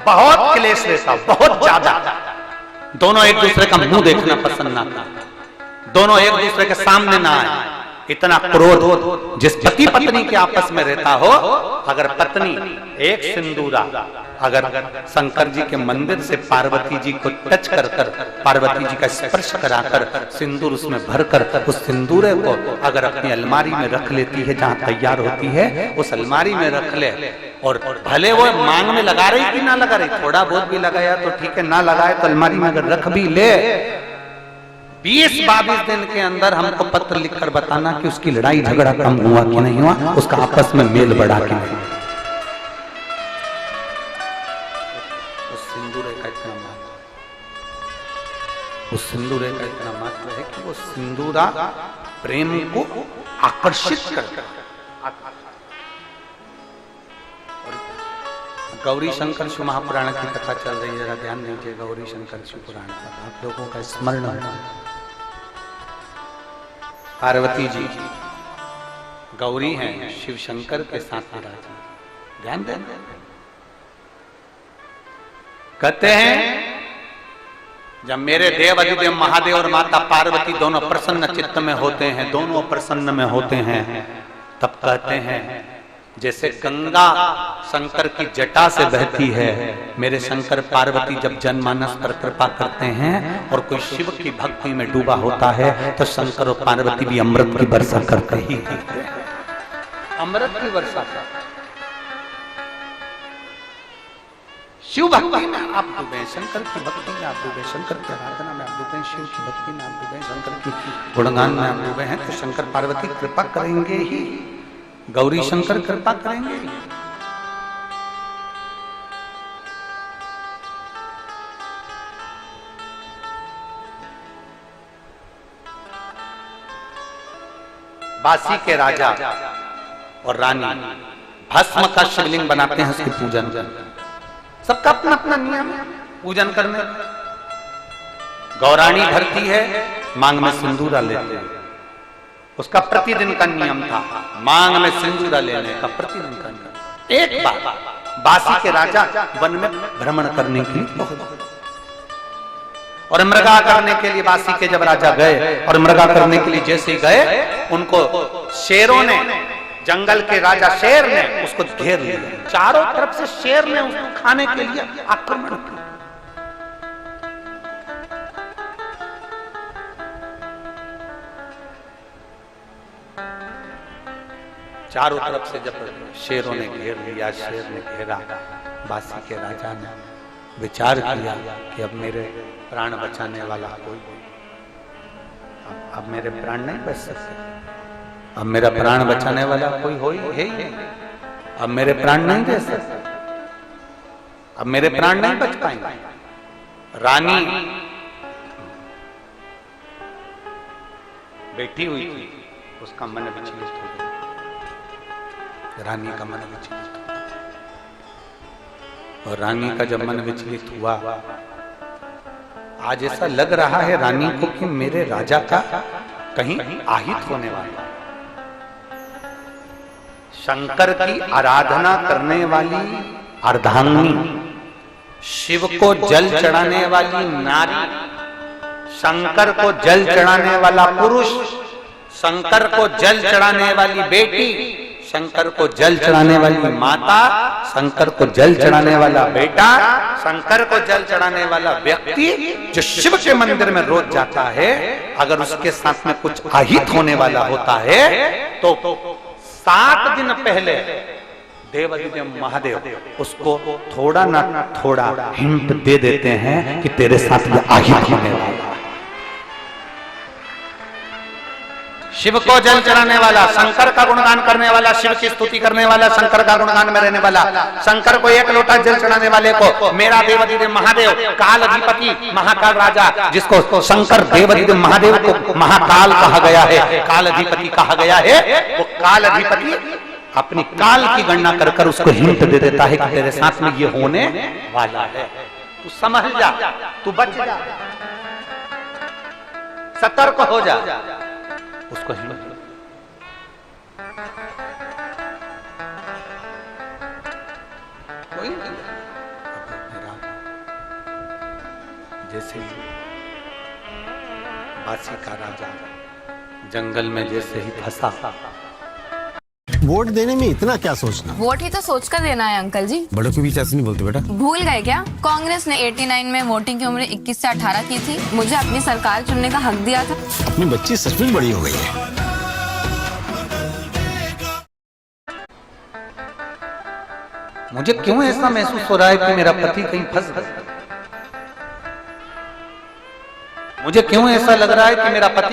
बहुत क्लेश रहता, बहुत ज्यादा। दोनों एक दूसरे का मुंह देखना पसंद ना करते, दोनों एक दूसरे के सामने ना आए। इतना क्रोध जिस पति पत्नी के आपस में रहता हो, अगर पत्नी एक सिंदूरा अगर शंकर जी के मंदिर से पार्वती जी को टच कर कर, पार्वती जी का स्पर्श कराकर सिंदूर उसमें भरकर उस सिंदूरे को अगर अपनी अलमारी में रख लेती है, जहां तैयार होती है उस अलमारी में रख ले, और भले वो मांग में लगा रही कि ना लगा रही, थोड़ा बहुत भी लगाया तो ठीक है, ना लगाए तो अलमारी में अगर रख भी ले, 20-22 दिन के अंदर हमको पत्र लिखकर बताना कि उसकी लड़ाई झगड़ा कम हुआ कि नहीं हुआ, उसका आपस में मेल बढ़ा कि नहीं। उस सिंदूरे का इतना महत्व, उस सिंदूरे का इतना महत्व है कि वो सिंदूरा प्रेम को आकर्षित करता है। गौरी शंकर शिव महापुराण की कथा चल रही है, जरा ध्यान दीजिए। गौरी शंकर शिव पुराण का आप लोगों का स्मरण होगा। पार्वती जी गौरी हैं, शिव शंकर के साथ विराजमान, ध्यान दें। कहते हैं जब मेरे देव अधिदेव महादेव और माता पार्वती दोनों प्रसन्न चित्त में होते हैं, दोनों प्रसन्न में होते हैं, तब कहते हैं जैसे गंगा शंकर की जटा से बहती है, मेरे शंकर पार्वती जब जनमानस पर कृपा करते हैं और कोई शिव की भक्ति में डूबा होता है तो शंकर और पार्वती भी अमृत की वर्षा करते ही हैं, अमृत की वर्षा करते। शिव भक्ति में आप डूबे, शंकर की भक्ति में आप डूबे, शंकर की आराधना में आप डूबे, शिव की भक्ति में आप डूबे, शंकर की गुणगान में आप डूबे हैं तो शंकर पार्वती कृपा करेंगे ही, गौरी शंकर कृपा करेंगे। बासी के राजा और रानी भस्म का शिवलिंग बनाते हैं, उसकी पूजन, सबका अपना अपना नियम है पूजन करने। गौराणी भरती है, मांग में सिंदूरा लेते हैं, उसका प्रतिदिन का नियम था, मांग में सिंदूरा लेने का प्रतिदिन का नियम। एक बार बासी के राजा वन में भ्रमण करने के लिए और मृगा करने के लिए बासी के जब राजा गए और मृगा करने के लिए जैसे ही गए, उनको शेरों ने, जंगल के राजा शेर ने उसको घेर लिया, चारों तरफ से शेर ने उसको खाने के लिए आक्रमण किया। चारों तरफ से जब शेरों ने घेर लिया, शेर ने घेरा, बासी के राजा ने विचार किया कि अब मेरे प्राण बचाने वाला कोई, अब मेरे प्राण नहीं बच सकते, अब मेरा प्राण बचाने वाला कोई हो ही है ही नहीं, अब मेरे प्राण नहीं दे सकते, अब मेरे प्राण नहीं बच पाएंगे। रानी बैठी हुई थी, उसका मन विचलित हो गया, रानी का मन विचलित हुआ, और रानी का जब मन विचलित हुआ, आज ऐसा लग रहा है रानी को कि मेरे राजा का कहीं आहित होने वाला। शंकर की आराधना करने वाली अर्धांगिनी, शिव को जल चढ़ाने वाली नारी, शंकर को जल चढ़ाने वाला पुरुष, शंकर को जल चढ़ाने वाली बेटी, शंकर को जल चढ़ाने वाली माता, शंकर को जल चढ़ाने वाला बेटा, शंकर को जल चढ़ाने वाला व्यक्ति जो शिव के मंदिर में रोज जाता है, अगर उसके साथ में कुछ आहित होने वाला होता है तो 7 दिन पहले देवाधिदेव महादेव उसको थोड़ा ना थोड़ा हिंट दे देते हैं कि तेरे साथ ये आहित होने वाला है। शिव को जल चढ़ाने वाला, शंकर का गुणगान करने वाला, शिव की स्तुति करने वाला, शंकर का गुणगान में रहने वाला, शंकर को एक लोटा जल चढ़ाने वाले को मेरा देवाधिदेव महादेव, काल अधिपति महाकाल राजा, जिसको शंकर देवाधिदेव महादेव को महाकाल कहा गया है, काल अधिपति कहा गया है, वो काल अधिपति अपनी काल की गणना कर कर उसको हिंट दे देता है कि तेरे साथ में ये होने वाला है, तू समझ जा, तू बच जा, सतर्क हो जा, उसको हिंट। कोई जैसे बासी का राजा जंगल में जैसे ही फंसा। वोट देने में इतना क्या सोचना? वोट ही तो सोचकर देना है अंकल जी। बड़ों के बीच ऐसे नहीं बोलते बेटा। भूल गए क्या? कांग्रेस ने 89 में वोटिंग की उम्र 21 से 18 की थी। मुझे अपनी सरकार चुनने का हक दिया था। अपनी बच्ची सचमुच बड़ी हो गई है। मुझे क्यों ऐसा महसूस हो रहा है कि मेरा पति कहीं फंस गया? मुझे क्यों ऐसा लग रहा है कि मेरा पति